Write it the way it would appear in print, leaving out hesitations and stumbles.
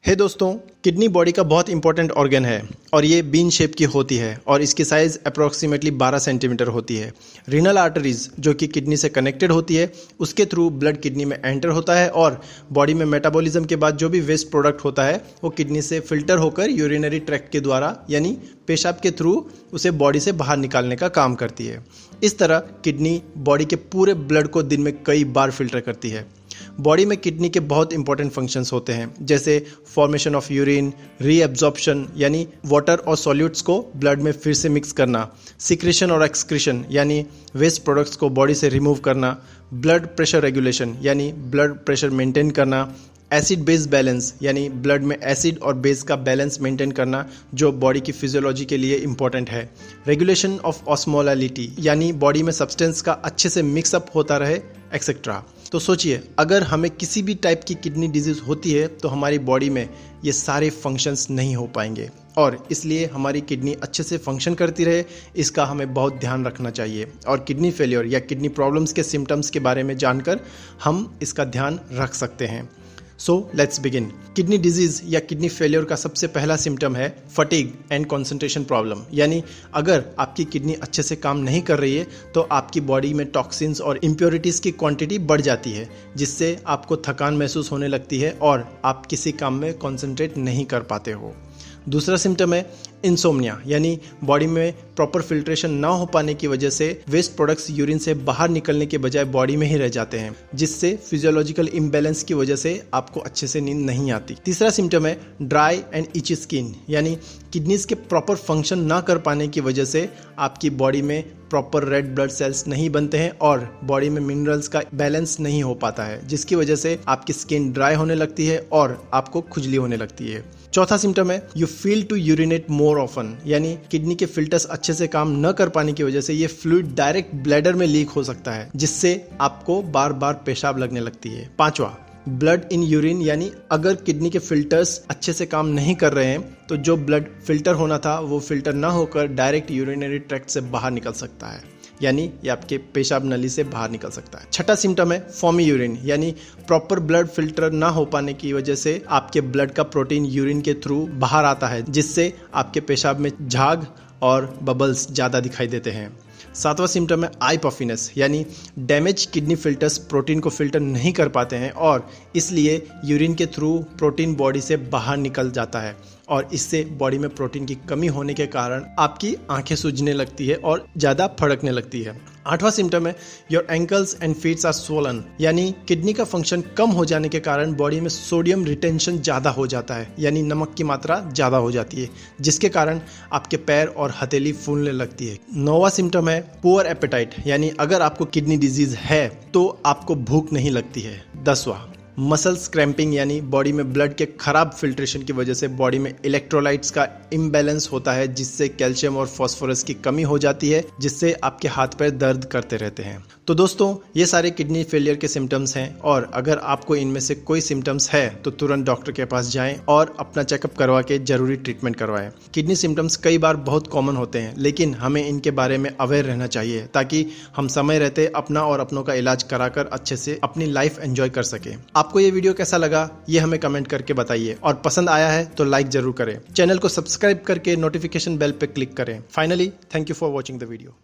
हे दोस्तों, kidney body का बहुत इंपॉर्टेंट ऑर्गन है और ये बीन शेप की होती है और इसकी साइज़ अप्रॉक्सीमेटली 12 सेंटीमीटर होती है। रीनल आर्टरीज जो कि किडनी से कनेक्टेड होती है उसके थ्रू ब्लड किडनी में एंटर होता है और बॉडी में मेटाबॉलिज्म के बाद जो भी वेस्ट प्रोडक्ट होता है वो किडनी से फिल्टर होकर यूरिनरी ट्रैक्ट के द्वारा यानी पेशाब के थ्रू उसे बॉडी से बाहर निकालने का काम करती है। इस तरह किडनी बॉडी के पूरे ब्लड को दिन में कई बार फिल्टर करती है। बॉडी में किडनी के बहुत इंपॉर्टेंट फंक्शंस होते हैं, जैसे फॉर्मेशन ऑफ यूरिन, रीएब्जॉर्प्शन यानी वाटर और सॉल्यूट्स को ब्लड में फिर से मिक्स करना, सिक्रेशन और एक्सक्रीशन यानी वेस्ट प्रोडक्ट्स को बॉडी से रिमूव करना, ब्लड प्रेशर रेगुलेशन यानी ब्लड प्रेशर मेंटेन करना, एसिड बेस बैलेंस यानी ब्लड में एसिड और बेस का बैलेंस मेंटेन करना जो बॉडी की फिजियोलॉजी के लिए इंपॉर्टेंट है, रेगुलेशन ऑफ ऑस्मोलालिटी यानी बॉडी में सब्सटेंस का अच्छे से मिक्सअप होता रहे, एक्सेट्रा। तो सोचिए, अगर हमें किसी भी टाइप की किडनी डिजीज होती है तो हमारी बॉडी में ये सारे फंक्शंस नहीं हो पाएंगे और इसलिए हमारी किडनी अच्छे से फंक्शन करती रहे, इसका हमें बहुत ध्यान रखना चाहिए। और किडनी फेलियर या किडनी प्रॉब्लम्स के सिम्टम्स के बारे में जानकर हम इसका ध्यान रख सकते हैं। So let's begin. Kidney disease या किडनी फेलियर का सबसे पहला सिम्टम है फटीग एंड कंसंट्रेशन प्रॉब्लम, यानी अगर आपकी किडनी अच्छे से काम नहीं कर रही है तो आपकी बॉडी में टॉक्सिन्स और इम्प्योरिटीज़ की क्वांटिटी बढ़ जाती है, जिससे आपको थकान महसूस होने लगती है और आप किसी काम में कॉन्सेंट्रेट नहीं कर पाते हो। दूसरा सिम्टम है इंसोम्निया, यानी बॉडी में प्रॉपर फिल्ट्रेशन ना हो पाने की वजह से वेस्ट प्रोडक्ट्स यूरिन से बाहर निकलने के बजाय बॉडी में ही रह जाते हैं, जिससे फिजियोलॉजिकल इम्बैलेंस की वजह से आपको अच्छे से नींद नहीं आती। तीसरा सिम्टम है ड्राई एंड इची स्किन, यानी किडनीज के प्रॉपर फंक्शन ना कर पाने की वजह से आपकी बॉडी में प्रॉपर रेड ब्लड सेल्स नहीं बनते हैं और बॉडी में मिनरल्स का बैलेंस नहीं हो पाता है, जिसकी वजह से आपकी स्किन ड्राई होने लगती है और आपको खुजली होने लगती है। चौथा सिम्टम है you feel to urinate more often, यानी किडनी के फिल्टर्स अच्छे से काम न कर पाने की वजह से ये फ्लूइड डायरेक्ट ब्लैडर में लीक हो सकता है, जिससे आपको बार बार पेशाब लगने लगती है। पांचवा, ब्लड इन यूरिन, यानी अगर किडनी के फिल्टर्स अच्छे से काम नहीं कर रहे हैं तो जो ब्लड फिल्टर होना था वो फिल्टर ना होकर डायरेक्ट यूरिनरी ट्रैक्ट से बाहर निकल सकता है, यानी ये आपके पेशाब नली से बाहर निकल सकता है। छठा सिम्टम है फॉमी यूरिन, यानी प्रॉपर ब्लड फिल्टर ना हो पाने की वजह से आपके ब्लड का प्रोटीन यूरिन के थ्रू बाहर आता है, जिससे आपके पेशाब में झाग और बबल्स ज़्यादा दिखाई देते हैं। सातवां सिम्टम है आई पफिनेस, यानी डैमेज किडनी फिल्टर्स प्रोटीन को फिल्टर नहीं कर पाते हैं और इसलिए यूरिन के थ्रू प्रोटीन बॉडी से बाहर निकल जाता है और इससे बॉडी में प्रोटीन की कमी होने के कारण आपकी आंखें सूजने लगती है और ज़्यादा फड़कने लगती है। आठवां सिम्टम है your ankles and feets are swollen, यानी किडनी का फंक्शन कम हो जाने के कारण बॉडी में सोडियम रिटेंशन ज़्यादा हो जाता है, यानी नमक की मात्रा ज़्यादा हो जाती है, जिसके कारण आपके पैर और हथेली फूलने लगती है। नौवां सिम्टम है पुअर एपेटाइट, यानी अगर आपको किडनी डिजीज है तो आपको भूख नहीं लगती है। 10वां, मसल्स क्रैम्पिंग, यानी बॉडी में ब्लड के खराब फिल्ट्रेशन की वजह से बॉडी में इलेक्ट्रोलाइट्स का इम्बैलेंस होता है, जिससे कैल्शियम और फास्फोरस की कमी हो जाती है, जिससे आपके हाथ पैर दर्द करते रहते हैं। तो दोस्तों, ये सारे किडनी फेलियर के सिम्टम्स हैं और अगर आपको इनमें से कोई सिम्टम्स है तो तुरंत डॉक्टर के पास जाएं और अपना चेकअप करवा के जरूरी ट्रीटमेंट करवाएं। किडनी सिम्टम्स कई बार बहुत कॉमन होते हैं, लेकिन हमें इनके बारे में अवेयर रहना चाहिए ताकि हम समय रहते अपना और अपनों का इलाज कराकर अच्छे से अपनी लाइफ एंजॉय कर सकें। आपको ये वीडियो कैसा लगा ये हमें कमेंट करके बताइए और पसंद आया है तो लाइक जरूर करें। चैनल को सब्सक्राइब करके नोटिफिकेशन बेल पे क्लिक करें। Finally, thank you for watching the video.